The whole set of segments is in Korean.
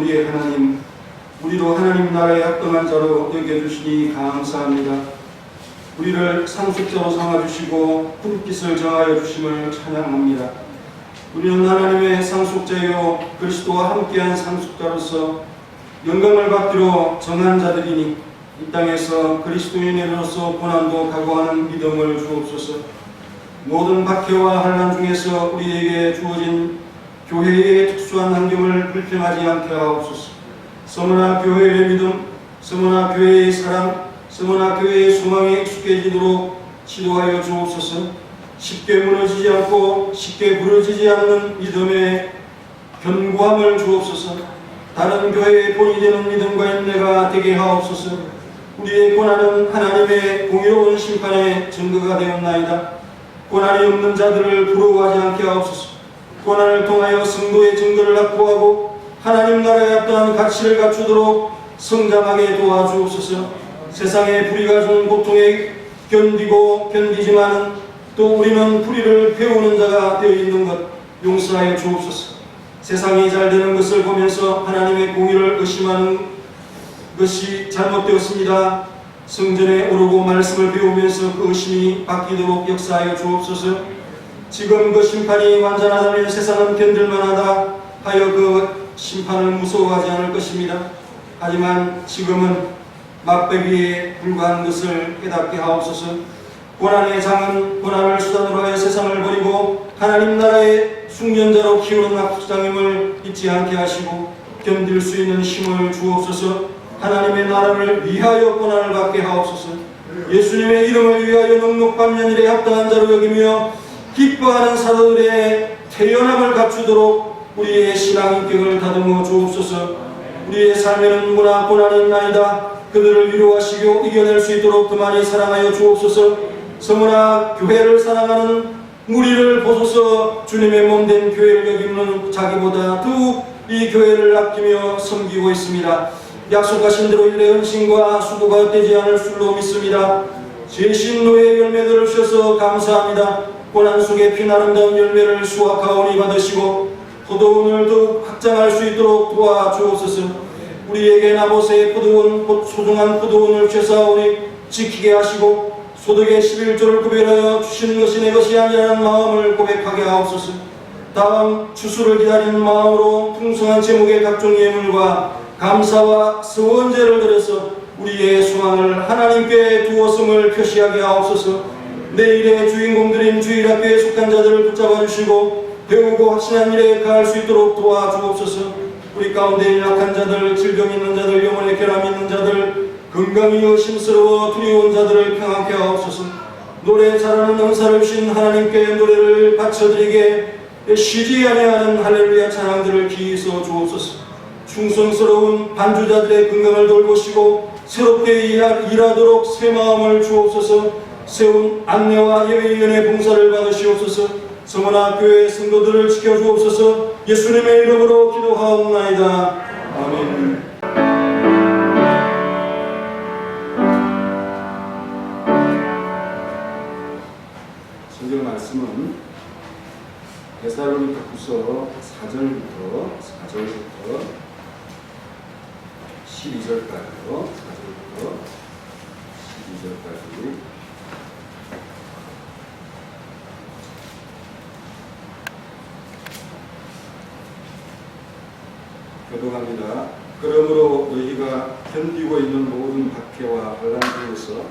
우리의 하나님, 우리도 하나님 나라에 합당한 자로 여겨주시니 감사합니다. 우리를 상속자로 삼아주시고 푸른빛을 정하여 주심을 찬양합니다. 우리는 하나님의 상속자요 그리스도와 함께한 상속자로서 영광을 받기로 정한 자들이니 이 땅에서 그리스도인으로서 고난도 각오하는 믿음을 주옵소서. 모든 박해와 환난 중에서 우리에게 주어진 교회의 특수한 환경을 불평하지 않게 하옵소서. 서머나 교회의 믿음, 서머나 교회의 사랑, 서머나 교회의 소망에 익숙해지도록 지도하여 주옵소서. 쉽게 무너지지 않고 쉽게 부러지지 않는 믿음의 견고함을 주옵소서. 다른 교회의 본이 되는 믿음과 인내가 되게 하옵소서. 우리의 고난은 하나님의 공의로운 심판의 증거가 되었나이다. 고난이 없는 자들을 부러워하지 않게 하옵소서. 고난을 통하여 성도의 증거를 확보하고 하나님 나라에 합당한 가치를 갖추도록 성장하게 도와주옵소서. 세상의 불의가 주는 고통에 견디지만은 또 우리는 불의를 배우는 자가 되어 있는 것 용서하여 주옵소서. 세상이 잘 되는 것을 보면서 하나님의 공의를 의심하는 것이 잘못되었습니다. 성전에 오르고 말씀을 배우면서 그 의심이 바뀌도록 역사하여 주옵소서. 지금 그 심판이 완전하다면 세상은 견딜만하다 하여 그 심판을 무서워하지 않을 것입니다. 하지만 지금은 맛배기에 불과한 것을 깨닫게 하옵소서. 고난의 장은 고난을 수단으로 하여 세상을 버리고 하나님 나라의 숙련자로 키우는 학장임을 잊지 않게 하시고 견딜 수 있는 힘을 주옵소서. 하나님의 나라를 위하여 고난을 받게 하옵소서. 예수님의 이름을 위하여 넉넉한 일에 합당한 자로 여기며 기뻐하는 사도들의 태연함을 갖추도록 우리의 신앙 인격을 다듬어 주옵소서. 우리의 삶에는 누구나 고난이 있나이다. 그들을 위로하시고 이겨낼 수 있도록 그만이 사랑하여 주옵소서. 서머나 교회를 사랑하는 무리를 보소서. 주님의 몸된 교회를 여기는 자기보다 더 이 교회를 아끼며 섬기고 있습니다. 약속하신 대로 일의 헌신과 수고가 헛되지 않을 줄로 믿습니다. 제신노의 열매들을 주셔서 감사합니다. 고난 속에 핀 아름다운 열매를 수확하오니 받으시고 포도원을 더욱 확장할 수 있도록 도와주옵소서. 우리에게 나봇의 포도원, 소중한 포도원을 주사오니 지키게 하시고 소득의 11조를 구별하여 주시는 것이 내 것이 아니라는 마음을 고백하게 하옵소서. 다음 추수를 기다리는 마음으로 풍성한 제목의 각종 예물과 감사와 서원제를 드려서 우리의 소망을 하나님께 두었음을 표시하게 하옵소서. 내일의 주인공들인 주일학교에 속한 자들을 붙잡아 주시고 배우고 확신한 일에 가할 수 있도록 도와주옵소서. 우리 가운데 약한 자들, 질병 있는 자들, 영혼의 결함 있는 자들, 건강이 의심스러워 두려운 자들을 평안케 하옵소서. 노래 잘하는 은사를 주신 하나님께 노래를 바쳐드리게 쉬지 아니하는 할렐루야 찬양들을 기이서 주옵소서. 충성스러운 반주자들의 건강을 돌보시고 새롭게 일하도록 새 마음을 주옵소서. 세운 안내와 예배위원회 봉사를 받으시옵소서. 서머나 교회 성도들을 지켜주옵소서. 예수님의 이름으로 기도하옵나이다. 아멘. 성경 말씀은 데살로니가후서 4절부터 12절까지요. 4절부터 12절까지 교독합니다. 그러므로 너희가 견디고 있는 모든 박해와 환난 중에서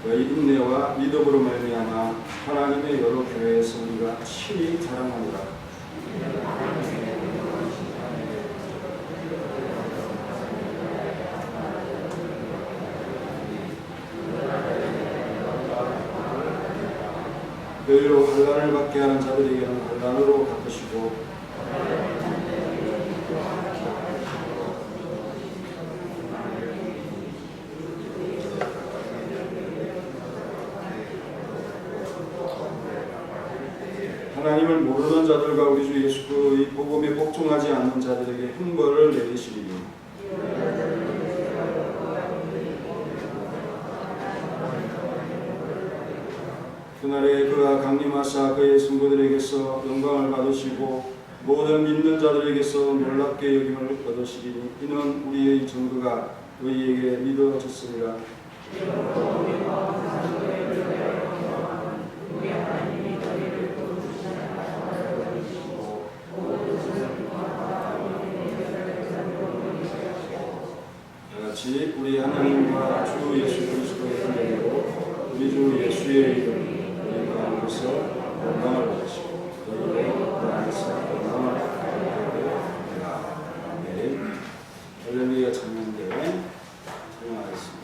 너희 인내와 믿음으로 말미암아 하나님의 여러 교회에서 우리가 친히 자랑하노라. 너희로 환난을 받게 하는 자들에게는 환난으로 갚으시고 하나님을 모르는 자들과 우리 주 예수 그의 복음에 복종하지 않는 자들에게 형벌을 내리시리니 그날에 그가 강림하사 그의 성도들에게서 영광을 받으시고 모든 믿는 자들에게서 놀랍게 여김을 얻으시리니 이는 우리의 증거가 너희에게 믿어졌으리라. 같이 우리 하나님과 주 예수 그리스도의 은혜로 우리 주 예수의 이름 우리 가운데서 영광을 받으시고 너희의 나라에서 영광을 받으리라. 아멘. 할렐루야 찬양대 찬양하겠습니다.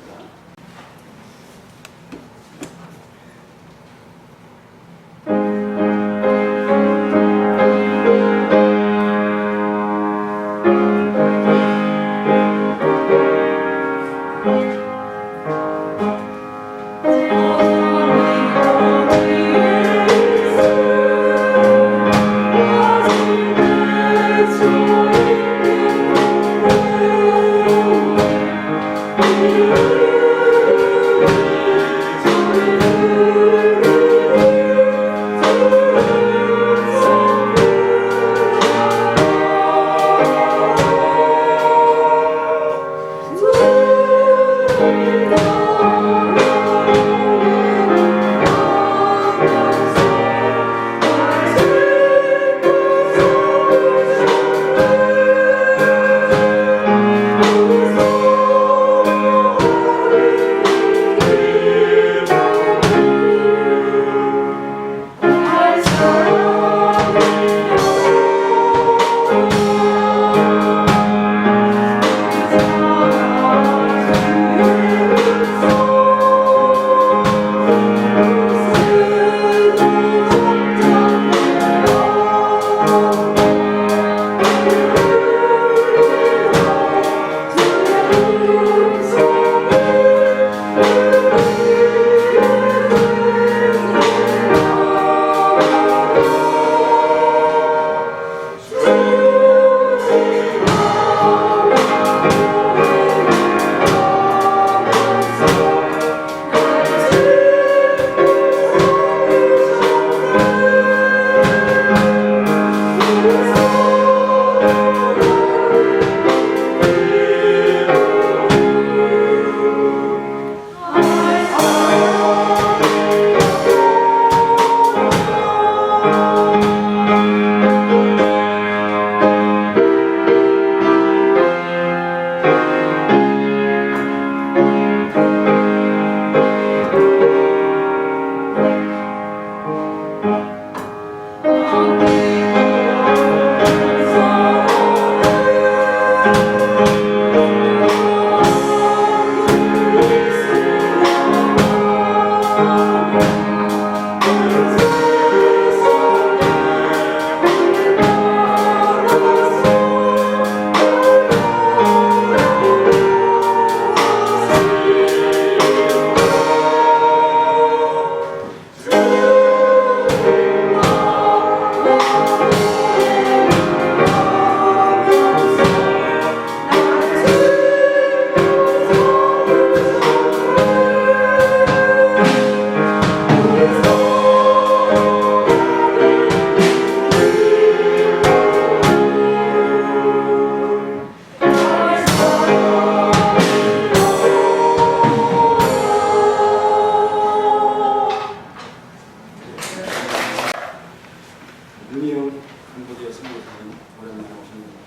윤희영 캄보디아 선교사님 오랜만에 오셨는데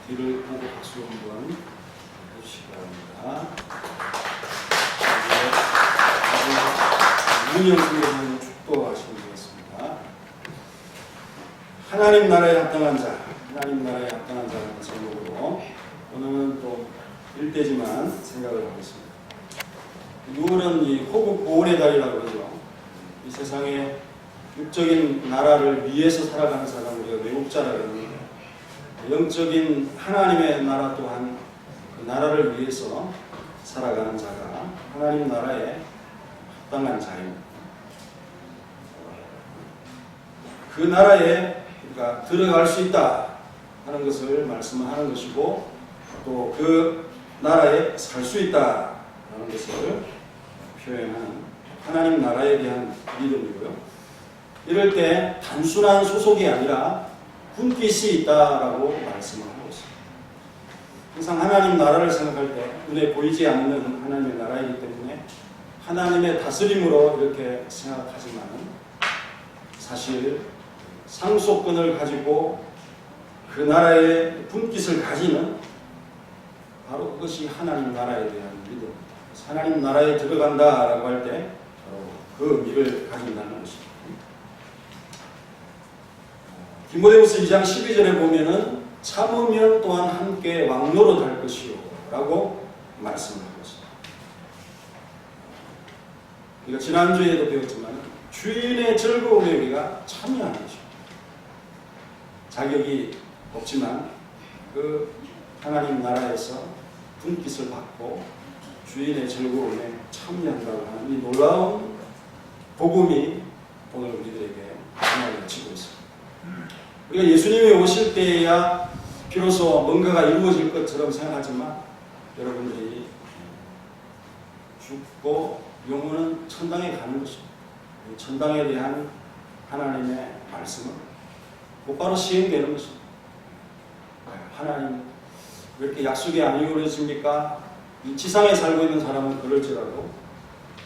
뒤를 보고 박수 한번 해주시기 바랍니다. 윤희영 선교사님 축도하시면 되겠습니다. 하나님 나라에 합당한 자, 하나님 나라에 합당한 자라는 제목으로 오늘은 또 일대지만 생각을 하겠습니다. 6월은 이 호국 보훈의 달이라고 하죠. 이 세상에 육적인 나라를 위해서 살아가는 사람 우리가 외국자라고 합니다. 영적인 하나님의 나라 또한 그 나라를 위해서 살아가는 자가 하나님 나라에 합당한 자입니다. 그 나라에 그러니까 들어갈 수 있다 하는 것을 말씀하는 것이고 또 그 나라에 살 수 있다 하는 것을 표현하는 하나님 나라에 대한 믿음이고요. 이럴 때 단순한 소속이 아니라 분깃이 있다라고 말씀을 하고 있습니다. 항상 하나님 나라를 생각할 때 눈에 보이지 않는 하나님의 나라이기 때문에 하나님의 다스림으로 이렇게 생각하지만 사실 상속권을 가지고 그 나라의 분깃을 가지는 바로 그것이 하나님 나라에 대한 믿음. 하나님 나라에 들어간다라고 할 때 그 의미를 가진다는 것입니다. 디모데후서 2장 12절에 보면은 참으면 또한 함께 왕노릇 할 것이요 라고 말씀을 하고 있습니다. 우리가 지난주에도 배웠지만 주인의 즐거움에 우리가 참여하는 것입니다. 자격이 없지만 그 하나님 나라에서 분깃을 받고 주인의 즐거움에 참여한다고 하는 이 놀라운 복음이 오늘 우리들에게 하나를 치고 있습니다. 우리가 예수님이 오실 때에야 비로소 뭔가가 이루어질 것처럼 생각하지만 여러분들이 죽고 영혼은 천당에 가는 것입니다. 천당에 대한 하나님의 말씀은 곧바로 시행되는 것입니다. 하나님 왜 이렇게 약속이 안 이루어집니까? 이 지상에 살고 있는 사람은 그럴지라도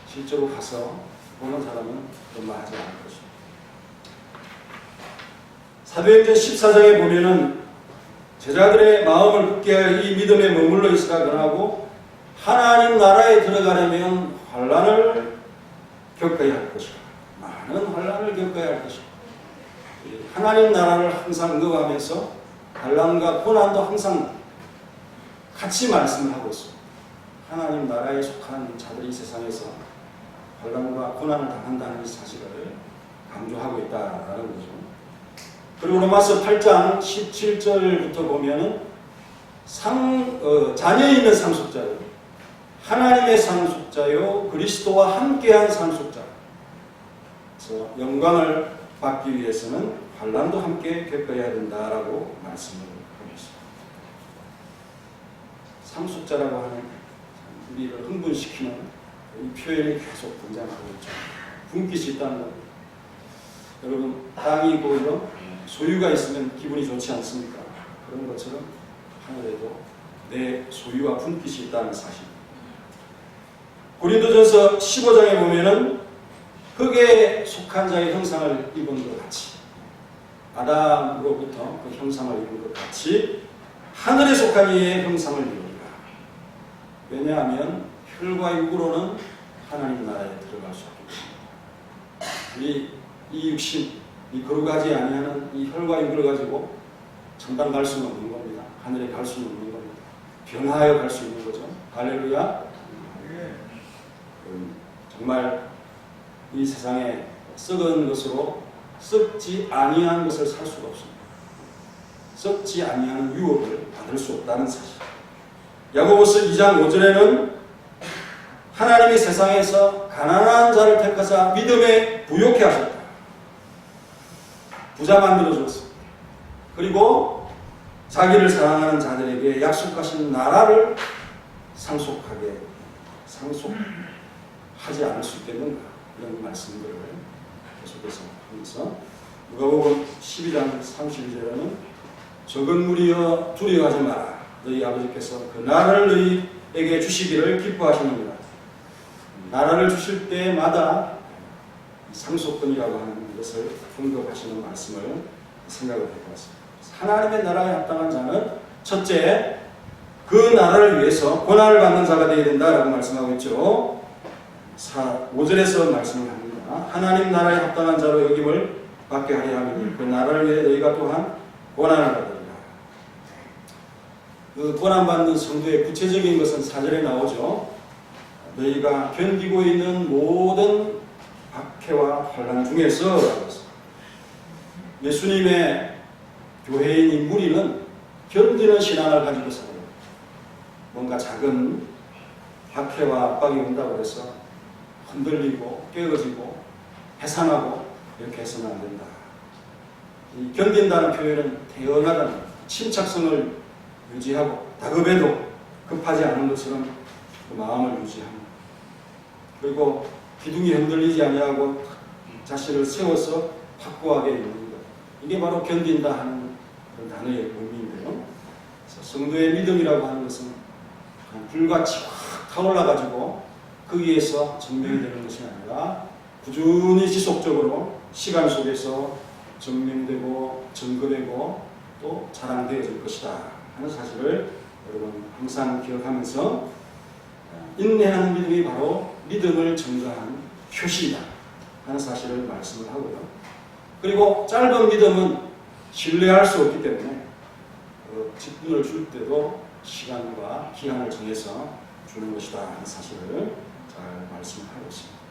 실제로 가서 보는 사람은 그런 하지 않을 것입니다. 사도행전 14장에 보면은 제자들의 마음을 굳게 할 이 믿음에 머물러 있으라 권하고 하나님 나라에 들어가려면 환난을 겪어야 할 것이다. 많은 환난을 겪어야 할 것이다. 하나님 나라를 항상 응거하면서 환난과 고난도 항상 같이 말씀을 하고 있습니다. 하나님 나라에 속한 자들이 세상에서 환난과 고난을 당한다는 사실을 강조하고 있다라는 거죠. 그리고 로마서 8장 17절부터 보면은 자녀 있는 상속자요, 하나님의 상속자요, 그리스도와 함께한 상속자. 그래서 영광을 받기 위해서는 환난도 함께 겪어야 된다라고 말씀을 하고 있습니다. 상속자라고 하는 우리를 흥분시키는 이 표현이 계속 등장하고 있죠. 분깃이 있다는 겁니다. 여러분, 땅이 보이고 소유가 있으면 기분이 좋지 않습니까? 그런 것처럼 하늘에도 내 소유와 분깃이 있다는 사실. 고린도전서 15장에 보면은 흙에 속한 자의 형상을 입은 것 같이, 아담으로부터 그 형상을 입은 것 같이 하늘에 속한 이의 형상을 입으리라. 왜냐하면 혈과 육으로는 하나님 나라에 들어갈 수 없기 때문에 이 육신, 이 거룩하지 아니하는 이 혈과 육을 가지고 천당 갈 수는 없는 겁니다. 하늘에 갈 수는 없는 겁니다. 변화하여 갈 수 있는 거죠. 할렐루야. 정말 이 세상에 썩은 것으로 썩지 아니한 것을 살 수가 없습니다. 썩지 아니하는 유업을 받을 수 없다는 사실. 야고보서 2장 5절에는 하나님이 세상에서 가난한 자를 택하사 믿음에 부요케 하셨다. 부자 만들어 주었습니다. 그리고 자기를 사랑하는 자들에게 약속하신 나라를 상속하지 않을 수 있겠는가, 이런 말씀들을 계속해서 하면서 누가복음 12장 31절에는 적은 무리여 두려워하지 마라. 너희 아버지께서 그 나라를 너희에게 주시기를 기뻐하시느니라. 나라를 주실 때마다 상속권이라고 하는 것을 언급하시는 말씀을 생각을 해보았습니다. 하나님의 나라에 합당한 자는 첫째, 그 나라를 위해서 고난을 받는 자가 되어야 된다라고 말씀하고 있죠. 5절에서 말씀을 합니다. 하나님 나라에 합당한 자로 여김을 받게 하려 하면 그 나라를 위해 너희가 또한 고난을 받으리라. 그 고난받는 성도의 구체적인 것은 4절에 나오죠. 너희가 견디고 있는 모든 박해와 환난 중에서 예수님의 교회인 무리는 견디는 신앙을 가지고 살아요. 뭔가 작은 박해와 압박이 온다고 해서 흔들리고 깨어지고 해산하고 이렇게 해서는 안 된다. 이 견딘다는 표현은 태연하다는 침착성을 유지하고 다급해도 급하지 않은 것처럼 그 마음을 유지합니다. 그리고 기둥이 흔들리지 아니하고 자신을 세워서 확고하게 있는 것. 이게 바로 견딘다 하는 그런 단어의 의미인데요. 그래서 성도의 믿음이라고 하는 것은 불같이 확 타올라가지고 거기에서 증명이 되는 것이 아니라 꾸준히 지속적으로 시간 속에서 증명되고 증거되고 또 자랑되어질 것이다 하는 사실을 여러분 항상 기억하면서 인내하는 믿음이 바로 믿음을 증거하는 표시이다 하는 사실을 말씀을 하고요. 그리고 짧은 믿음은 신뢰할 수 없기 때문에 직분을 줄 때도 시간과 기한을 정해서 주는 것이다 하는 사실을 잘 말씀을 하고 있습니다.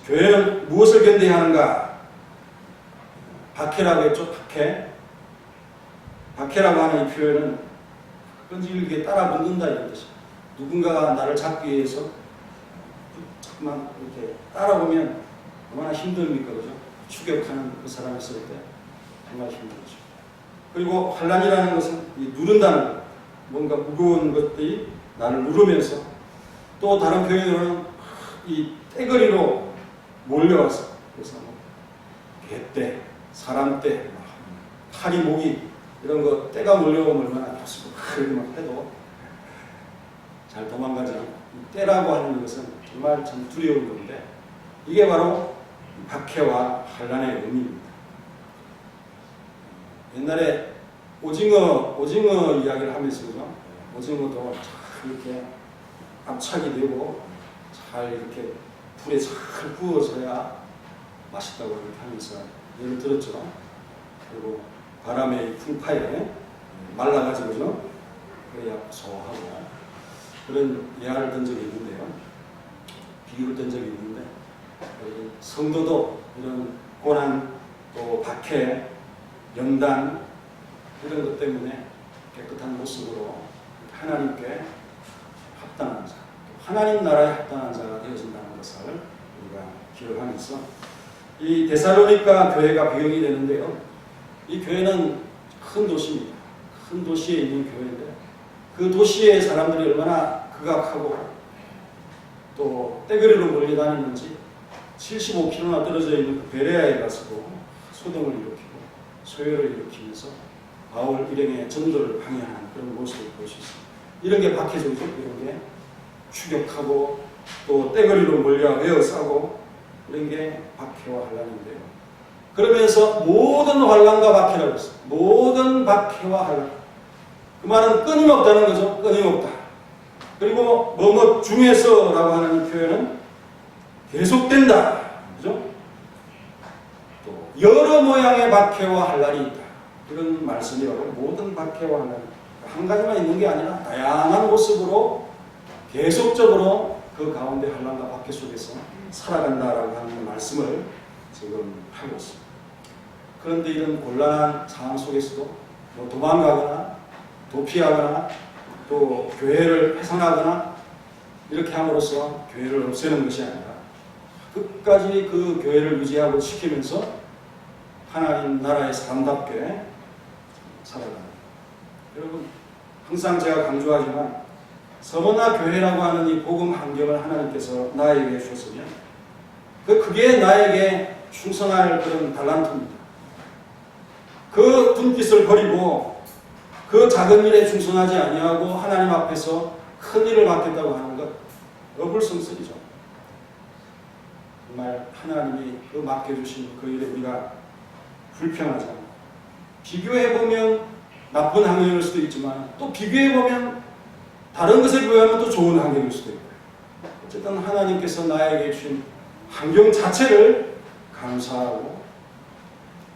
교회는 무엇을 견뎌야 하는가? 박해라고 했죠. 박해라고 하는 이 표현은 끈질기게 따라 붙는다 이런 뜻이에요. 누군가가 나를 잡기 위해서 자꾸만 이렇게 따라오면 얼마나 힘듭니까, 그죠? 추격하는 그 사람이 있을 때 정말 힘들죠. 그리고 환난이라는 것은 누른다는 것, 뭔가 무거운 것들이 나를 누르면서 또 다른 표현으로는 이 떼거리로 몰려와서 그래서 개떼, 사람떼, 파리, 모기 이런 거 떼가 몰려오면 얼마나 좋습니까? 그러기만 해도 잘 도망가지 않고 떼라고 하는 것은 정말 참 두려운 건데 이게 바로 박해와 환난의 의미입니다. 옛날에 오징어 이야기를 하면서 그죠? 오징어도 이렇게 압착이 되고 잘 이렇게 불에 잘 구워져야 맛있다고 이렇게 하면서 예를 들었죠. 그리고 바람의 풍파에 말라가지고죠. 그래야 소하고 그런 예화를 든 적이 있는데요. 비유를 든 적이 있는데 성도도 이런 고난 또 박해 연단 이런 것 때문에 깨끗한 모습으로 하나님께 합당한 자, 하나님 나라에 합당한 자가 되어진다는 것을 우리가 기억하면서 이 데살로니가 교회가 배경이 되는데요. 이 교회는 큰 도시입니다. 큰 도시에 있는 교회인데 그 도시의 사람들이 얼마나 극악하고 또 떼거리로 몰려다니는지 75km나 떨어져 있는 그 베레아에 가서도 소동을 일으키고 소요를 일으키면서 바울 일행의 전도를 방해하는 그런 모습을 볼 수 있습니다. 이런 게 박해적이죠. 이런 게 추격하고 또 떼거리로 몰려 에워싸고 이런 게 박해와 환난인데요. 그러면서 모든 환난과 박해라고 했어요. 모든 박해와 환난. 그 말은 끊임없다는 거죠. 끊임없다. 그리고 뭐뭐 중에서라고 하는 이 표현은 계속된다. 그죠? 또 여러 모양의 박해와 환난이 있다. 이런 말씀이라고 모든 박해와 환난. 한 가지만 있는 게 아니라 다양한 모습으로 계속적으로 그 가운데 환난과 박해 속에서 살아간다라고 하는 말씀을 지금 하고 있습니다. 그런데 이런 곤란한 상황 속에서도 뭐 도망가거나 도피하거나 또 교회를 훼손하거나 이렇게 함으로써 교회를 없애는 것이 아니라 끝까지 그 교회를 유지하고 지키면서 하나님 나라의 사람답게 살아가는. 여러분 항상 제가 강조하지만 서머나 교회라고 하는 이 복음 환경을 하나님께서 나에게 주셨으면 그게 나에게 충성할 그런 달란트입니다. 그 분깃을 버리고 그 작은 일에 충성하지 아니하고 하나님 앞에서 큰 일을 맡겠다고 하는 것 어불성설이죠. 정말 하나님이 그 맡겨주신 그 일에 우리가 불평하지 않고 비교해보면 나쁜 환경일 수도 있지만 또 비교해보면 다른 것에 비하면 또 좋은 환경일 수도 있고 어쨌든 하나님께서 나에게 주신 환경 자체를 감사하고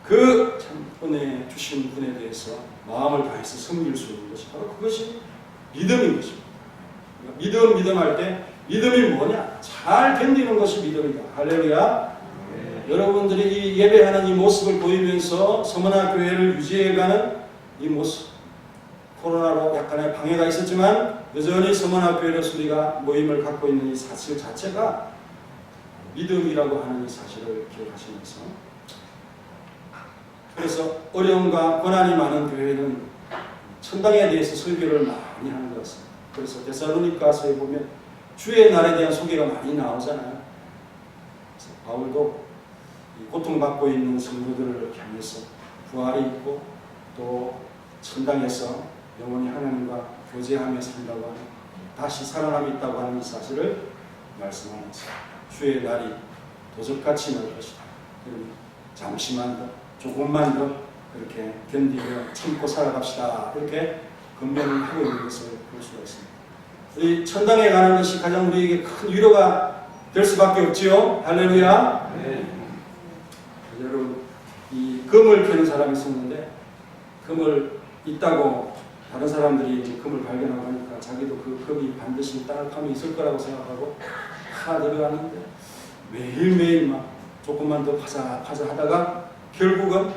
그 참 은혜 주신 분에 대해서 마음을 다해서 섬길 수 있는 것이 바로 그것이 믿음인 것입니다. 믿음 할 때 믿음이 뭐냐? 잘 견디는 것이 믿음이다. 할렐루야. 여러분들이 이 예배하는 이 모습을 보이면서 서머나 교회를 유지해가는 이 모습 코로나로 약간의 방해가 있었지만 여전히 서머나 교회로서 우리가 모임을 갖고 있는 이 사실 자체가 믿음이라고 하는 이 사실을 기억하시면서 그래서 어려움과 고난이 많은 교회는 천당에 대해서 설교를 많이 하는 것 같습니다. 그래서 데살로니가서에 보면 주의 날에 대한 소개가 많이 나오잖아요. 그래서 바울도 고통받고 있는 성도들을 향해서 부활이 있고 또 천당에서 영원히 하나님과 교제하며 산다고 하는 다시 살아남이 있다고 하는 이 사실을 말씀하면서 주의 날이 도적같이 날 것이다. 잠시만 더, 조금만 더 그렇게 견디며 참고 살아갑시다. 이렇게 건면을 하고 있는 것을 볼 수가 있습니다. 이 천당에 가는 것이 가장 우리에게 큰 위로가 될 수밖에 없지요. 할렐루야. 네. 여러분, 이 금을 캐는 사람이 있었는데 금을 있다고 다른 사람들이 금을 발견하고 하니까 자기도 그 금이 반드시 따뜻함이 있을 거라고 생각하고 다 들어갔는데 매일매일 막 조금만 더 파자 하다가 결국은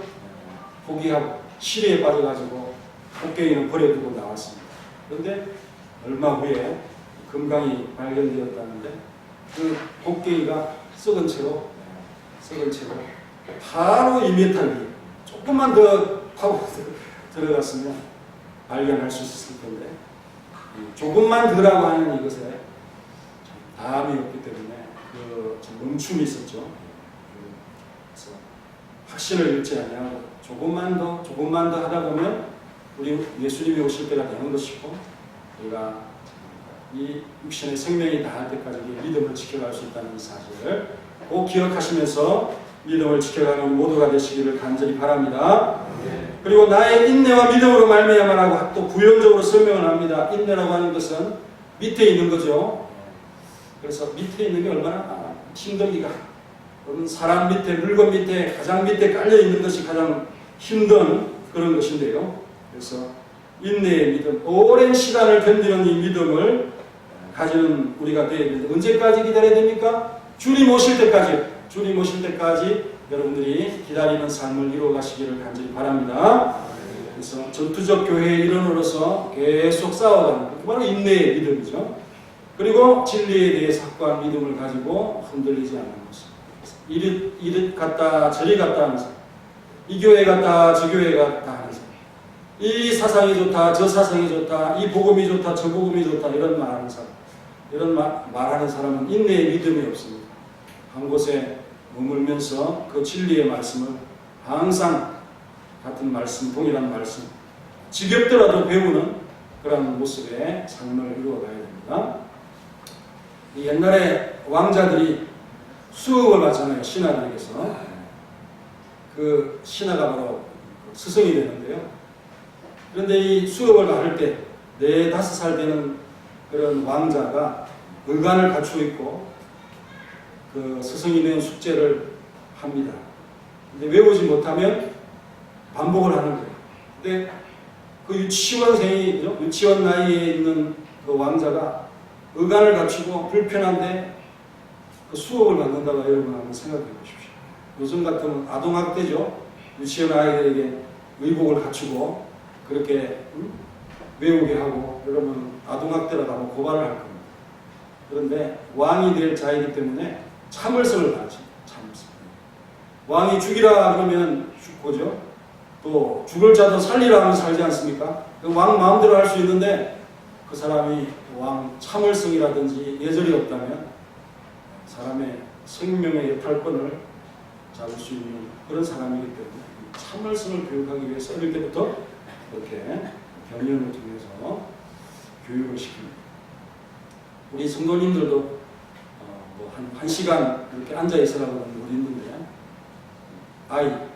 포기하고 시리에 빠져가지고 곡괭이는 버려두고 나왔습니다. 그런데 얼마 후에 금강이 발견되었다는데 그 곡괭이가 썩은 채로 바로 2m 위에 조금만 더 파고 들어갔으면 발견할 수 있었을 텐데 조금만 더라고 하는 이것에 다음이 없기 때문에 그 멈춤이 있었죠. 그래서 확신을 잃지 아니하고 조금만 더 하다 보면 우리 예수님이 오실 때가 되는 것이고 우리가 이 육신의 생명이 다할 때까지 믿음을 지켜갈 수 있다는 사실을 꼭 기억하시면서 믿음을 지켜가는 모두가 되시기를 간절히 바랍니다. 그리고 나의 인내와 믿음으로 말미암아라고 또 부연적으로 설명을 합니다. 인내라고 하는 것은 밑에 있는 거죠. 그래서 밑에 있는 게 얼마나 힘들기가, 사람 밑에, 물건 밑에, 가장 밑에 깔려 있는 것이 가장 힘든 그런 것인데요. 그래서 인내의 믿음, 오랜 시간을 견디는 이 믿음을 가지는 우리가 되어야 되는데 언제까지 기다려야 됩니까? 주님 오실 때까지. 주님 오실 때까지 여러분들이 기다리는 삶을 이루어가시기를 간절히 바랍니다. 그래서 전투적 교회의 일원으로서 계속 싸워가는 바로 인내의 믿음이죠. 그리고 진리에 대해서 확고한 믿음을 가지고 흔들리지 않는 것입니다. 이리 갔다 저리 갔다 하면서 이 교회 갔다 저 교회 갔다 하면서 이 사상이 좋다 저 사상이 좋다 이 복음이 좋다 저 복음이 좋다 이런 말하는 사람, 이런 말하는 사람은 인내의 믿음이 없습니다. 한 곳에 머물면서 그 진리의 말씀을 항상 같은 말씀, 동일한 말씀, 지겹더라도 배우는 그런 모습의 삶을 이루어가야 됩니다. 옛날에 왕자들이 수업을 받잖아요. 신하들에게서. 그 신하가 바로 스승이 되는데요. 그런데 이 수업을 받을 때 4, 5살 되는 그런 왕자가 의관을 갖추고 있고 그 스승이 낸 숙제를 합니다. 근데 외우지 못하면 반복을 하는 거예요. 근데 그 유치원 나이에 있는 그 왕자가 의관을 갖추고 불편한데 그 수업을 받는다고 여러분 한번 생각해 보십시오. 요즘 같으면 아동학대죠. 유치원 아이들에게 의복을 갖추고 그렇게 외우게 하고 여러분 아동학대라고 하면 고발을 할 겁니다. 그런데 왕이 될 자이기 때문에 참을성을 가르칩니다. 참을성. 왕이 죽이라 그러면 죽고죠. 또 죽을 자도 살리라 하면 살지 않습니까? 왕 마음대로 할 수 있는데 그 사람이 왕 참을성이라든지 예절이 없다면 사람의 생명의 여탈권을 잡을 수 있는 그런 사람이기 때문에 참을성을 교육하기 위해서 어릴 때부터 그렇게 경연을 통해서 교육을 시킵니다. 우리 성도님들도 한 시간 이렇게 앉아 있으라고 하는 거 있는데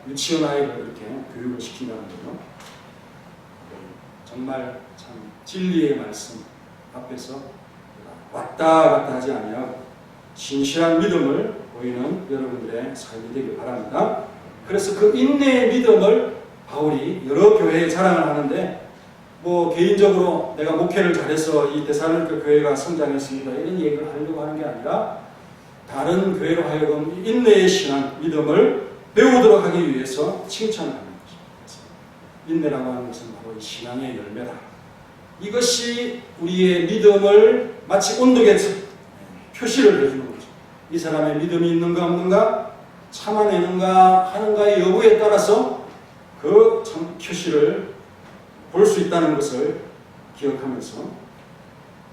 유치원 아이를 이렇게 교육을 시킨다는 거죠. 정말 참 진리의 말씀 앞에서 왔다 갔다 하지 아니하고 신실한 믿음을 보이는 여러분들의 삶이 되길 바랍니다. 그래서 그 인내의 믿음을 바울이 여러 교회에 자랑을 하는데 개인적으로 내가 목회를 잘해서 이 데살로니가 교회가 성장했습니다 이런 얘기를 하려고 하는 게 아니라 다른 교회로 하여금 인내의 신앙, 믿음을 배우도록 하기 위해서 칭찬하는 것입니다. 인내라고 하는 것은 바로 신앙의 열매다. 이것이 우리의 믿음을 마치 온도계에서 표시를 해주는 거죠. 이 사람의 믿음이 있는가 없는가, 참아내는가 하는가의 여부에 따라서 그 표시를 볼 수 있다는 것을 기억하면서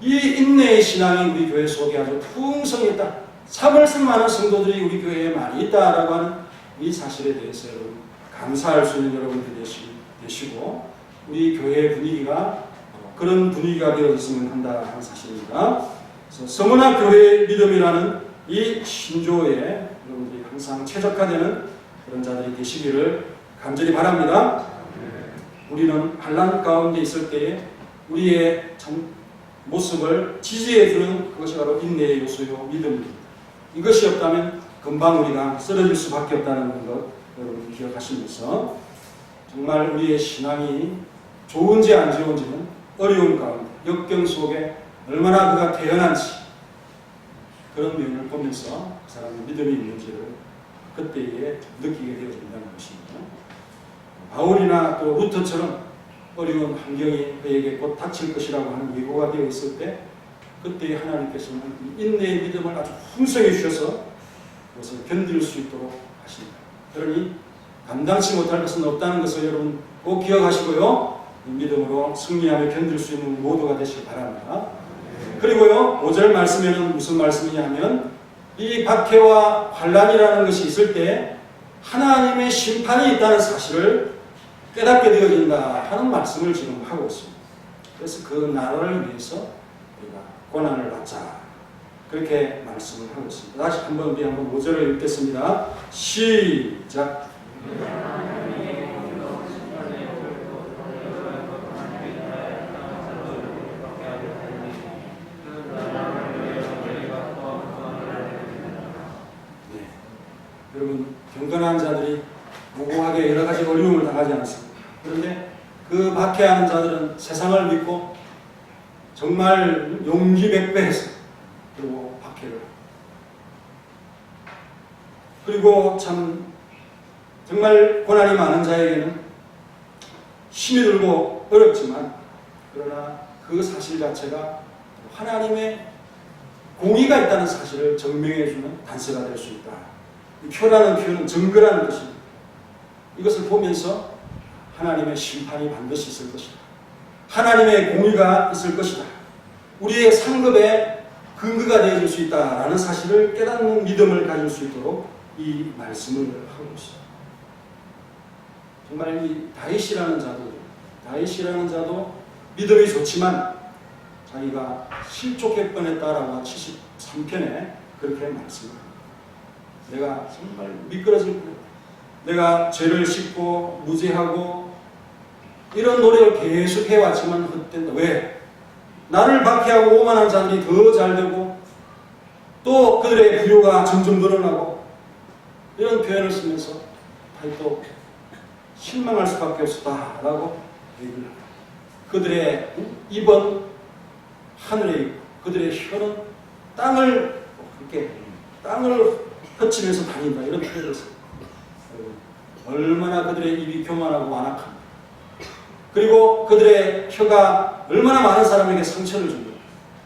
이 인내의 신앙이 우리 교회 속에 아주 풍성했다. 참을성 많은 성도들이 우리 교회에 많이 있다라고 하는 이 사실에 대해서 여러분 감사할 수 있는 여러분들이 계시고 우리 교회 분위기가 그런 분위기가 되어졌으면 한다 하는 사실입니다. 그래서 서문화 교회의 믿음이라는 이 신조에 여러분들이 항상 최적화되는 그런 자들이 되시기를 간절히 바랍니다. 우리는 환난 가운데 있을 때에 우리의 참 모습을 지지해주는 그것이 바로 인내의 요소요 믿음입니다. 이것이 없다면 금방 우리가 쓰러질 수밖에 없다는 것 여러분 기억하시면서 정말 우리의 신앙이 좋은지 안 좋은지는 어려움 가운데 역경 속에 얼마나 그가 태연한지 그런 면을 보면서 그 사람의 믿음이 있는지를 그때에 느끼게 되어진다는 것입니다. 바울이나 또 루터처럼 어려운 환경이 그에게 곧 닥칠 것이라고 하는 예고가 되어 있을 때 그때 하나님께서는 인내의 믿음을 아주 풍성해 주셔서 그것을 견딜 수 있도록 하십니다. 그러니 감당치 못할 것은 없다는 것을 여러분 꼭 기억하시고요. 믿음으로 승리하며 견딜 수 있는 모두가 되시기 바랍니다. 그리고요 5절 말씀에는 무슨 말씀이냐면 이 박해와 환난이라는 것이 있을 때 하나님의 심판이 있다는 사실을 깨닫게 되어진다 하는 말씀을 지금 하고 있습니다. 그래서 그 나라를 위해서 우리가 고난을 받자 그렇게 말씀을 하고 있습니다. 다시 한번 우리 한번 5절을 읽겠습니다. 시작. 여러분 경건한 자들이 무고하게 여러 가지 어려움을 당하지 않습니다. 그런데 그 박해하는 자들은 세상을 믿고 정말 용기 백배해서 그리고 박해를 그리고 참 정말 고난이 많은 자에게는 힘이 들고 어렵지만 그러나 그 사실 자체가 하나님의 공의가 있다는 사실을 증명해주는 단서가 될 수 있다. 표라는 표현은 증거라는 것입니다. 이것을 보면서 하나님의 심판이 반드시 있을 것이다. 하나님의 공의가 있을 것이다. 우리의 상급의 근거가 되어줄 수 있다라는 사실을 깨닫는 믿음을 가질 수 있도록 이 말씀을 하고 있습니다. 정말 이 다윗이라는 자도 믿음이 좋지만 자기가 실족할 뻔했다라고 73편에 그렇게 말씀합니다. 내가 정말 미끄러질 거야. 내가 죄를 짓고 무죄하고 이런 노력을 계속 해왔지만 헛된다. 왜? 나를 박해하고 오만한 자들이 더 잘되고 또 그들의 부요가 점점 늘어나고 이런 표현을 쓰면서 또 실망할 수밖에 없었다라고 얘기를 합니다. 그들의 입은 하늘에 있고 그들의 혀는 땅을 흩치면서 다닌다 이런 표현을 씁니다. 얼마나 그들의 입이 교만하고 완악합니다. 그리고 그들의 혀가 얼마나 많은 사람에게 상처를 줍니다.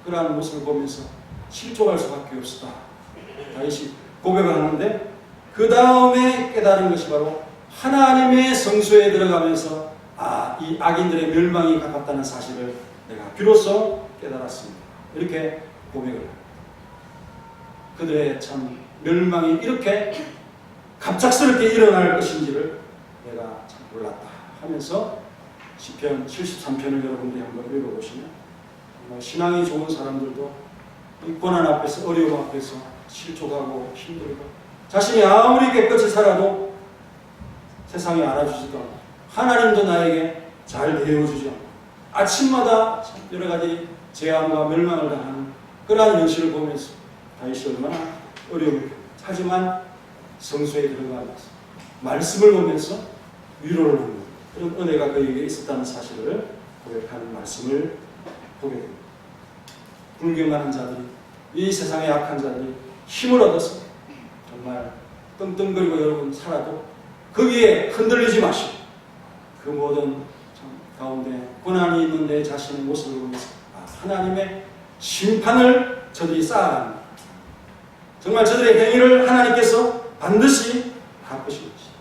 그러한 모습을 보면서 실족할 수밖에 없었다. 다윗이 고백을 하는데 그 다음에 깨달은 것이 바로 하나님의 성소에 들어가면서 이 악인들의 멸망이 가깝다는 사실을 내가 비로소 깨달았습니다. 이렇게 고백을 합니다. 그들의 참 멸망이 이렇게 갑작스럽게 일어날 것인지를 내가 참 몰랐다 하면서 시편 73편을 여러분들이 한번 읽어보시면 신앙이 좋은 사람들도 이 고난 앞에서 어려움 앞에서 실족하고 힘들고 자신이 아무리 깨끗이 살아도 세상이 알아주지도 않고 하나님도 나에게 잘 대해주지 않고 아침마다 여러 가지 재앙과 멸망을 당하는 그러한 현실을 보면서 다윗이 얼마나 어려움을 하지만 성소에 들어가면서 말씀을 보면서 위로를 하는 그런 은혜가 그에게 있었다는 사실을 고백하는 말씀을 보게 됩니다. 불경하는 자들이 이 세상의 악한 자들이 힘을 얻어서 정말 떵떵거리고 여러분 살아도 거기에 흔들리지 마시고 그 모든 가운데 고난이 있는 내 자신의 모습을 보면서 하나님의 심판을 저들이 쌓아갑니다. 정말 저들의 행위를 하나님께서 반드시 갚으실 것입니다.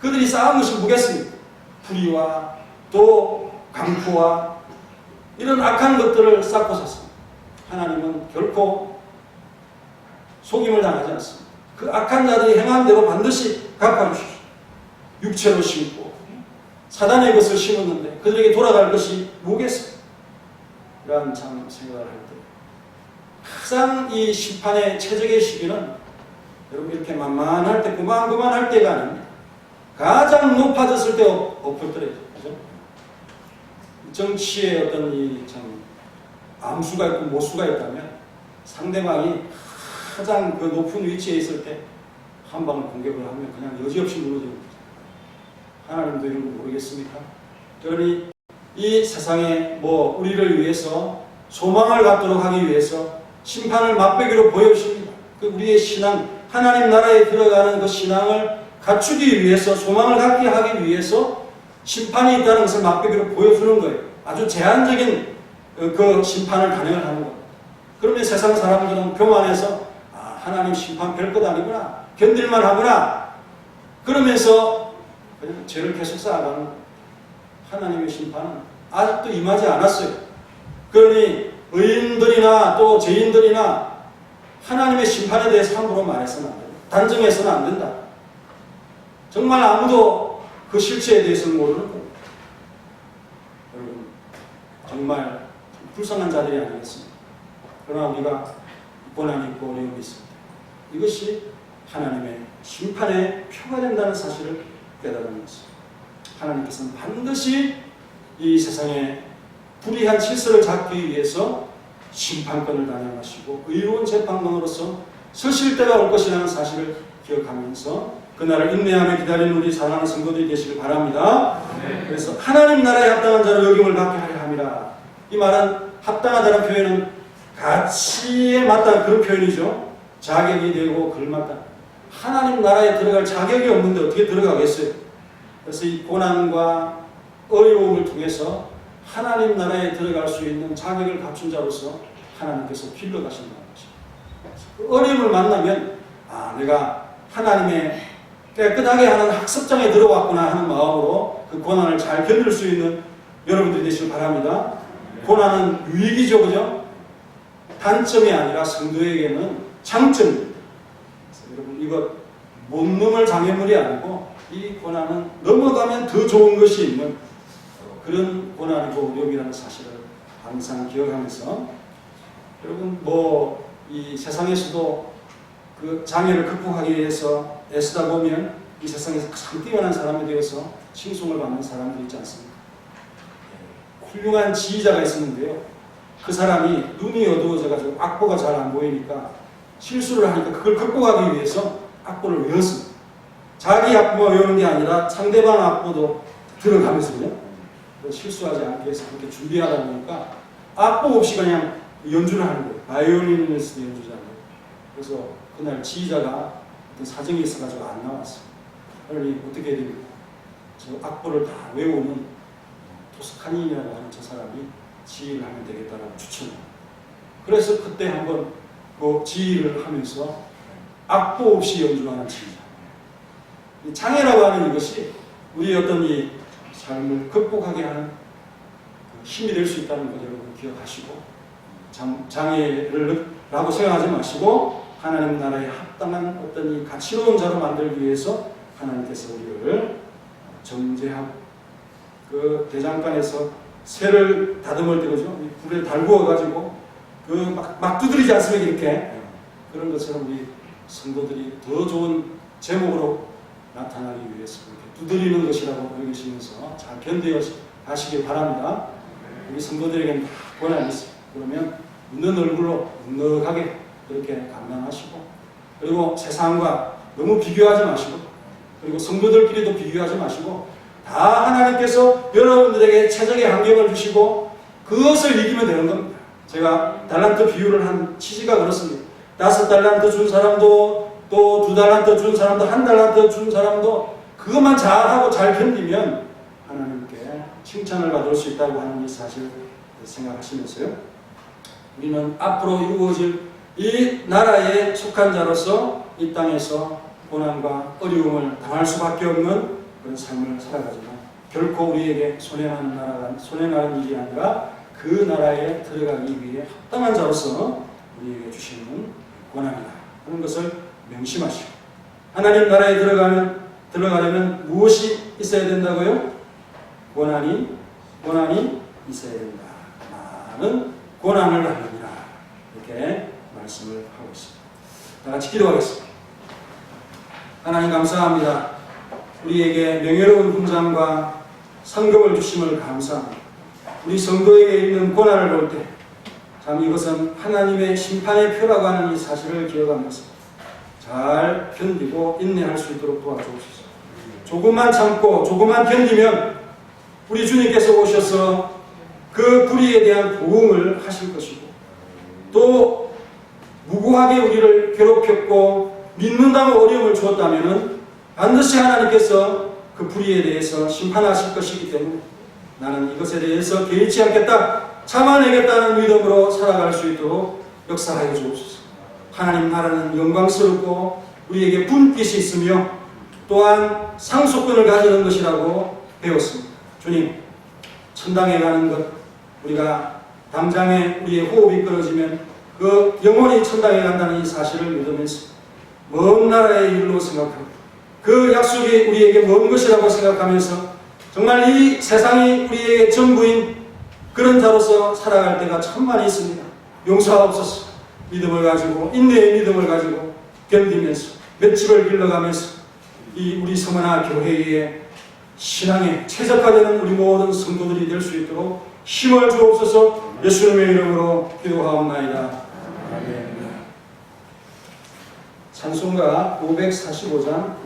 그들이 쌓은 것이 뭐겠습니까? 불의와 또 강포와 이런 악한 것들을 쌓고 샀습니다. 하나님은 결코 속임을 당하지 않습니다. 그 악한 자들이 행한 대로 반드시 갚아주십시오. 육체로 심고 사단의 것을 심었는데 그들에게 돌아갈 것이 뭐겠어요? 이런 참 생각을 할 때 가장 이 심판의 최적의 시기는 여러분 이렇게 만만할 때 그만할 때가 아닙니다. 가장 높아졌을 때 엎어뜨려죠. 그죠? 정치의 어떤 이 참 암수가 있고 모수가 있다면 상대방이 가장 그 높은 위치에 있을 때 한 방을 공격을 하면 그냥 여지없이 무너집니다. 하나님도 이런 거 모르겠습니까? 그러니 이 세상에 뭐 우리를 위해서 소망을 갖도록 하기 위해서 심판을 맛보기로 보여주십니다. 그 우리의 신앙, 하나님 나라에 들어가는 그 신앙을 갖추기 위해서, 소망을 갖게 하기 위해서 심판이 있다는 것을 맛보기로 보여주는 거예요. 아주 제한적인 그 심판을 단행을 하는 거예요. 그러면 세상 사람들은 교만해서 하나님 심판 별것 아니구나, 견딜만 하구나, 그러면서 그냥 죄를 계속 쌓아가는 거예요. 하나님의 심판은 아직도 임하지 않았어요. 그러니 의인들이나 또 죄인들이나 하나님의 심판에 대해서 함부로 말해서는 안 된다. 단정해서는 안 된다. 정말 아무도 그 실체에 대해서는 모르는 거예요. 여러분 정말 불쌍한 자들이 아니겠습니까? 그러나 우리가 고난이 있고 어려움이 있습니다. 이것이 하나님의 심판의 표가 된다는 사실을 깨달은 것입니다. 하나님께서는 반드시 이 세상에 불의한 질서를 잡기 위해서 심판권을 단행하시고 의로운 재판관으로서 서실 때가 올 것이라는 사실을 기억하면서 그날을 인내하며 기다리는 우리 사랑하는 성도들이 되시길 바랍니다. 네. 그래서 하나님 나라에 합당한 자를 여김을 받게 하려 함이라. 이 말은 합당하다는 표현은 가치에 맞다는 그런 표현이죠. 자격이 되고 걸맞다. 하나님 나라에 들어갈 자격이 없는데 어떻게 들어가겠어요? 그래서 이 고난과 어려움을 통해서 하나님 나라에 들어갈 수 있는 자격을 갖춘 자로서 하나님께서 길러 가신다는 것입니다. 그 어려움을 만나면 내가 하나님의 깨끗하게 하는 학습장에 들어왔구나 하는 마음으로 그 고난을 잘 견딜 수 있는 여러분들이 되시길 바랍니다. 고난은 유익이죠, 그죠? 단점이 아니라 성도에게는 장점입니다. 여러분 이거 못 넘을 장애물이 아니고 이 고난은 넘어가면 더 좋은 것이 있는 그런 고난이고 어려움이라는 사실을 항상 기억하면서 여러분 뭐 이 세상에서도 그 장애를 극복하기 위해서 애쓰다 보면 이 세상에서 참 뛰어난 사람이 되어서 칭송을 받는 사람들이 있지 않습니까? 훌륭한 지휘자가 있었는데요. 그 사람이 눈이 어두워져가지고 악보가 잘 안 보이니까 실수를 하니까 그걸 극복하기 위해서 악보를 외웠습니다. 자기 악보가 외우는 게 아니라 상대방 악보도 들어가면서요. 실수하지 않기 위해서 그렇게 준비하다 보니까 악보 없이 그냥 연주를 하는 거예요. 바이올리니스트 연주자예요. 그래서 그날 지휘자가 어떤 사정이 있어가지고 안 나왔어요. 그러니 어떻게 해야 됩니까? 저 악보를 다 외우는 토스카니라고 하는 저 사람이 지휘를 하면 되겠다라고 추천해요. 그래서 그때 한번 그 지휘를 하면서 악보 없이 연주하는 지휘자. 장애라고 하는 이것이 우리 어떤 이 삶을 극복하게 하는 힘이 될 수 있다는 것 여러분 기억하시고 장애라고 생각하지 마시고 하나님 나라에 합당한 어떤 이 가치로운 자로 만들기 위해서 하나님께서 우리를 정죄하고 그 대장간에서 새를 다듬을 때 그죠? 불에 달구어가지고 그 막 두드리지 않습니까? 이렇게 그런 것처럼 우리 성도들이 더 좋은 제목으로 나타나기 위해서 그렇게 두드리는 것이라고 여기시면서 잘 견뎌 가시길 바랍니다. 우리 성도들에게는 다 고난이 있습니다. 그러면 웃는 얼굴로 넉넉하게 그렇게 감당하시고 그리고 세상과 너무 비교하지 마시고 그리고 성도들끼리도 비교하지 마시고 다 하나님께서 여러분들에게 최적의 환경을 주시고 그것을 이기면 되는 겁니다. 제가 달란트 비유를 한 취지가 그렇습니다. 5달란트 준 사람도 또 2달란트 준 사람도 1달란트 준 사람도 그것만 잘하고 잘 견디면 하나님께 칭찬을 받을 수 있다고 하는 이 사실을 생각하시면서요. 우리는 앞으로 이루어질 이 나라에 속한 자로서 이 땅에서 고난과 어려움을 당할 수밖에 없는 그런 삶을 살아가지만 결코 우리에게 손해나는 일이 아니라 그 나라에 들어가기 위해 합당한 자로서 우리에게 주시는 고난이다 하는 것을 명심하시고 하나님 나라에 들어가려면 무엇이 있어야 된다고요? 고난이 있어야 된다. 나는 고난을 받느니라. 이렇게 말씀을 하고 있습니다. 다 같이 기도하겠습니다. 하나님 감사합니다. 우리에게 명예로운 훈장과 상급을 주심을 감사합니다. 우리 성도에게 있는 고난을 볼 때 참 이것은 하나님의 심판의 표라고 하는 이 사실을 기억하면서 잘 견디고 인내할 수 있도록 도와주옵소서. 조금만 참고 조금만 견디면 우리 주님께서 오셔서 그 불의에 대한 보응을 하실 것이고, 또 무고하게 우리를 괴롭혔고 믿는다고 어려움을 주었다면 반드시 하나님께서 그 불의에 대해서 심판하실 것이기 때문에 나는 이것에 대해서 개의치 않겠다, 참아내겠다는 믿음으로 살아갈 수 있도록 역사하여 주옵소서. 하나님 나라는 영광스럽고 우리에게 분깃이 있으며 또한 상속권을 가지는 것이라고 배웠습니다. 주님, 천당에 가는 것, 우리가 당장에 우리의 호흡이 끊어지면 그 영원히 천당에 간다는 이 사실을 믿으면서 먼 나라의 일로 생각하고 그 약속이 우리에게 먼 것이라고 생각하면서 정말 이 세상이 우리에게 전부인 그런 자로서 살아갈 때가 참 많이 있습니다. 용서하옵소서. 믿음을 가지고, 인내의 믿음을 가지고 견디면서 맷집을 길러가면서 이 우리 서머나 교회의 신앙에 최적화되는 우리 모든 성도들이 될 수 있도록 힘을 주옵소서. 예수님의 이름으로 기도하옵나이다. 아멘. 찬송가 545장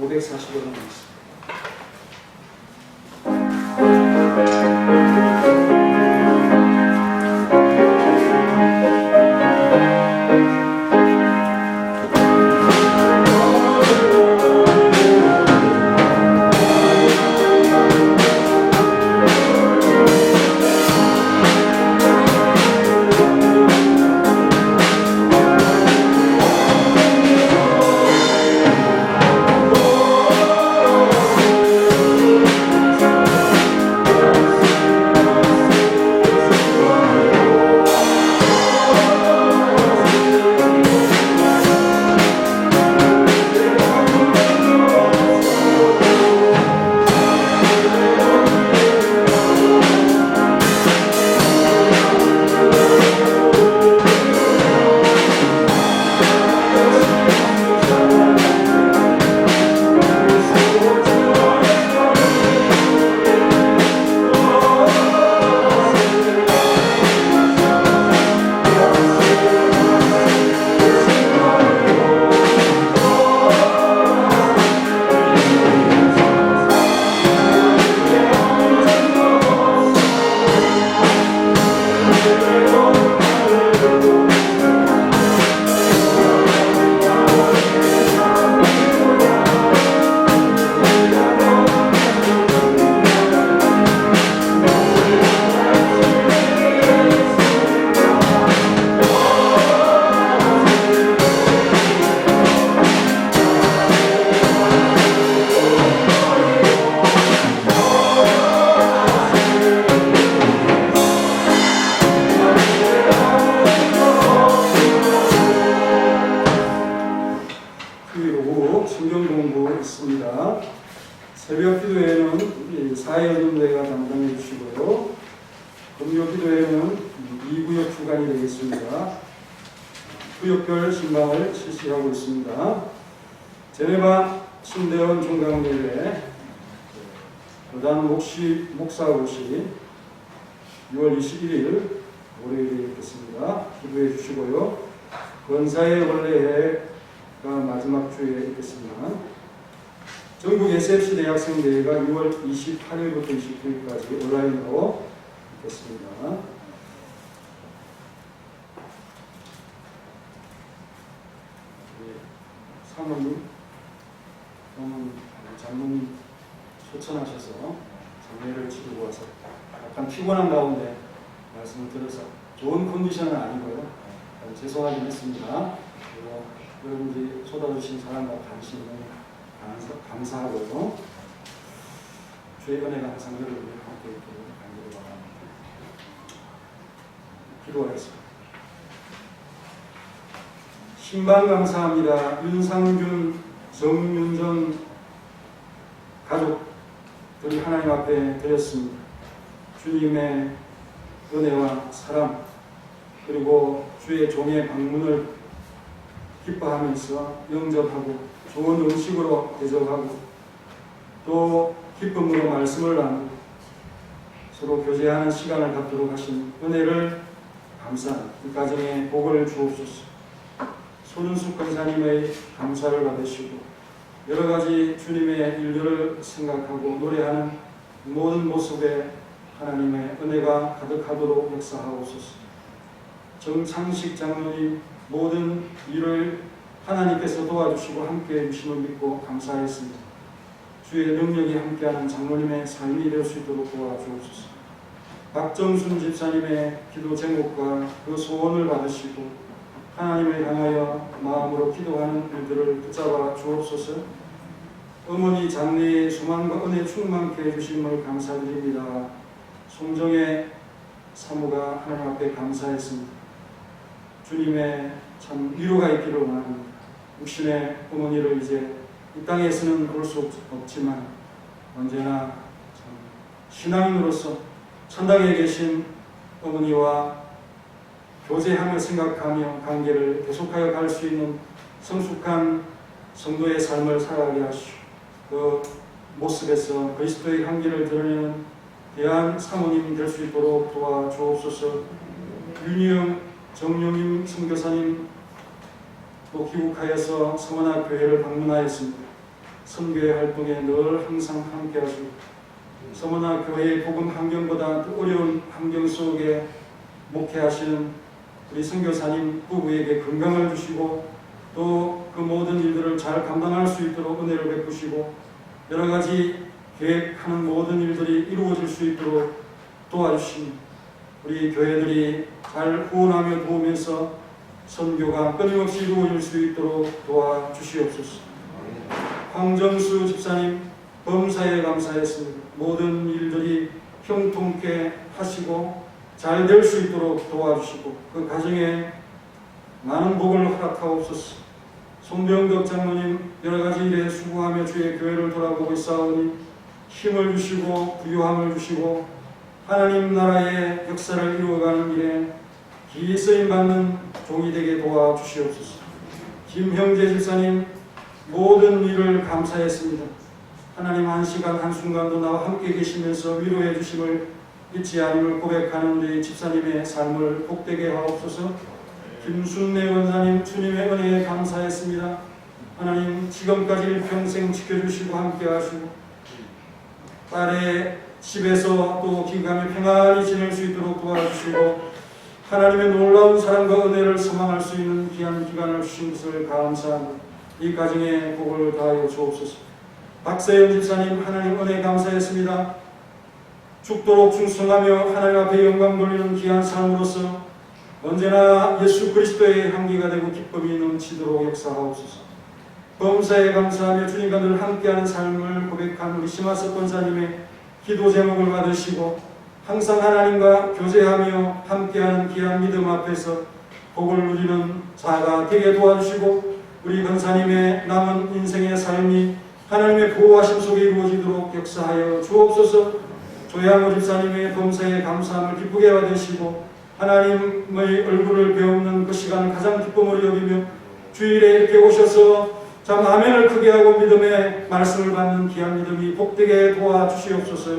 있습니다. 새벽 기도회는 사회연대가 담당해 주시고요. 금요 기도회는 2구역 주간이 되겠습니다. 구역별 신방을 실시하고 있습니다. 제네바 신대원 종강대회 여단 목사고시 6월 21일 월요일에 있겠습니다. 기도해 주시고요. 권사의 원래회가 마지막 주에 있겠습니다. 전국 SFC 대학생 대회가 6월 28일부터 29일까지 온라인으로 있겠습니다. 사모님, 장로님 소천하셔서 장례를 치르고 와서 약간 피곤한 가운데 말씀을 드려서 좋은 컨디션은 아니고요. 죄송하긴 했습니다. 그리고 여러분들이 쏟아주신 사랑과 관심을 감사하고요. 주의 은혜가 항상 여러분과 함께 있기를 간절히 바랍니다. 기도하겠습니다. 신방 감사합니다. 윤상균, 정윤정 가족들이 하나님 앞에 드렸습니다. 주님의 은혜와 사랑 그리고 주의 종의 방문을 기뻐하면서 영접하고 좋은 음식으로 대접하고 또 기쁨으로 말씀을 나누고 서로 교제하는 시간을 갖도록 하신 은혜를 감사하는 이 가정에 복을 주옵소서. 손은숙 권사님의 감사를 받으시고 여러 가지 주님의 일들을 생각하고 노래하는 모든 모습에 하나님의 은혜가 가득하도록 역사하옵소서. 정창식 장로님 모든 일을 하나님께서 도와주시고 함께해 주심을 믿고 감사했습니다. 주의 능력이 함께하는 장로님의 삶이 될 수 있도록 도와주옵소서. 박정순 집사님의 기도 제목과 그 소원을 받으시고 하나님을 향하여 마음으로 기도하는 일들을 붙잡아 주옵소서. 어머니 장래의 소망과 은혜 충만케 해주심을 감사드립니다. 송정의 사모가 하나님 앞에 감사했습니다. 주님의 참 위로가 있기를 원합니다. 육신의 어머니를 이제 이 땅에서는 볼 수 없지만 언제나 참 신앙인으로서 천당에 계신 어머니와 교제함을 생각하며 관계를 계속하여 갈 수 있는 성숙한 성도의 삶을 살아가게 하시오. 그 모습에서 그리스도의 향기를 드러내는 귀한 사모님이 될 수 있도록 도와주옵소서. 윤희영 정용임 선교사님 또 귀국하여서 서머나 교회를 방문하였습니다. 선교의 활동에 늘 항상 함께하시고 서머나 교회의 복음 환경보다 더 어려운 환경 속에 목회하시는 우리 선교사님 부부에게 건강을 주시고 또 그 모든 일들을 잘 감당할 수 있도록 은혜를 베푸시고 여러 가지 계획하는 모든 일들이 이루어질 수 있도록 도와주시니 우리 교회들이 잘 후원하며 도우면서 선교가 끊임없이 이루어질 수 있도록 도와주시옵소서. 황정수 집사님 범사에 감사했습니다. 모든 일들이 형통케 하시고 잘 될 수 있도록 도와주시고 그 가정에 많은 복을 허락하옵소서. 손병덕 장로님 여러 가지 일에 수고하며 주의 교회를 돌아보고 있사오니 힘을 주시고 부유함을 주시고 하나님 나라의 역사를 이루어가는 일에 기쓰임 받는 종이 되게 도와주시옵소서. 김형재 집사님 모든 일을 감사했습니다. 하나님 한 시간 한순간도 나와 함께 계시면서 위로해 주심을 잊지 않음을 고백하는 우리 집사님의 삶을 복되게 하옵소서. 김순례 원사님 주님의 은혜에 감사했습니다. 하나님 지금까지 평생 지켜주시고 함께하시고 딸의 집에서 또 기감에 평안히 지낼 수 있도록 도와주시고 하나님의 놀라운 사랑과 은혜를 소망할 수 있는 귀한 기간을 주신 것을 감사합니다. 이 가정에 복을 다하여 주옵소서. 박세영 집사님 하나님 은혜 감사했습니다. 죽도록 충성하며 하나님 앞에 영광 돌리는 귀한 삶으로서 언제나 예수 그리스도의 향기가 되고 기쁨이 넘치도록 역사하옵소서. 범사에 감사하며 주님과 늘 함께하는 삶을 고백한 우리 심화석 권사님의 기도 제목을 받으시고 항상 하나님과 교제하며 함께하는 귀한 믿음 앞에서 복을 누리는 자가 되게 도와주시고 우리 권사님의 남은 인생의 삶이 하나님의 보호하심 속에 이루어지도록 역사하여 주옵소서. 조양호 집사님의 범사에 감사함을 기쁘게 받으시고 하나님의 얼굴을 배우는 그 시간을 가장 기쁨으로 여기며 주일에 이렇게 오셔서 참 아멘을 크게 하고 믿음의 말씀을 받는 귀한 믿음이 복되게 도와주시옵소서.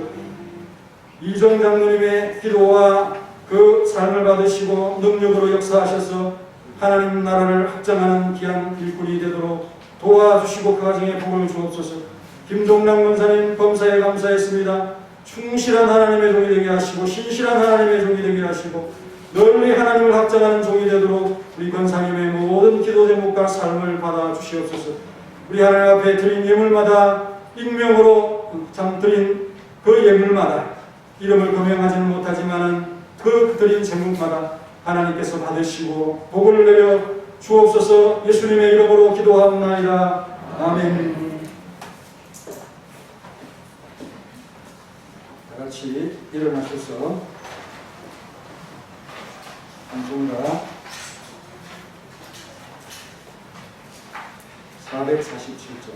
이정 장로님의 기도와 그 삶을 받으시고 능력으로 역사하셔서 하나님 나라를 확장하는 귀한 일꾼이 되도록 도와주시고 그 가정에 복을 주옵소서. 김종남 권사님 범사에 감사했습니다. 충실한 하나님의 종이 되게 하시고 신실한 하나님의 종이 되게 하시고 널리 하나님을 확장하는 종이 되도록 우리 권사님의 모든 기도 제목과 삶을 받아 주시옵소서. 우리 하나님 앞에 드린 예물마다 익명으로 참 드린 그 예물마다 이름을 거명하지는 못하지만은 그 드린 제목마다 하나님께서 받으시고 복을 내려 주옵소서. 예수님의 이름으로 기도하옵나이다. 아멘. 다 같이 일어나셔서 방송가 447점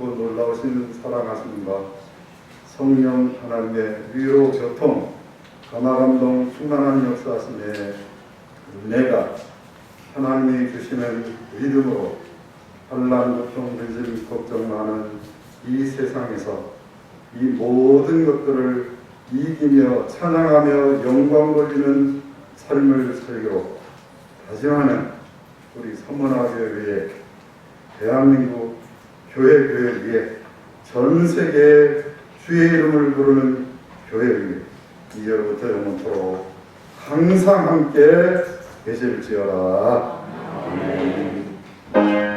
크고 놀라우신 사랑하심과 성령 하나님의 위로 교통 감화감동 충만한 역사하심의 은혜가 하나님이 주시는 믿음으로 환난 고통 근심 걱정 많은 이 세상에서 이 모든 것들을 이기며 찬양하며 영광 돌리는 삶을 살기로 다짐하는 우리 서문화교회에 대한민국 교회를 위해 전 세계에 주의 이름을 부르는 교회를 위해 이제로부터 영원토록 항상 함께 계실지어다. 아멘.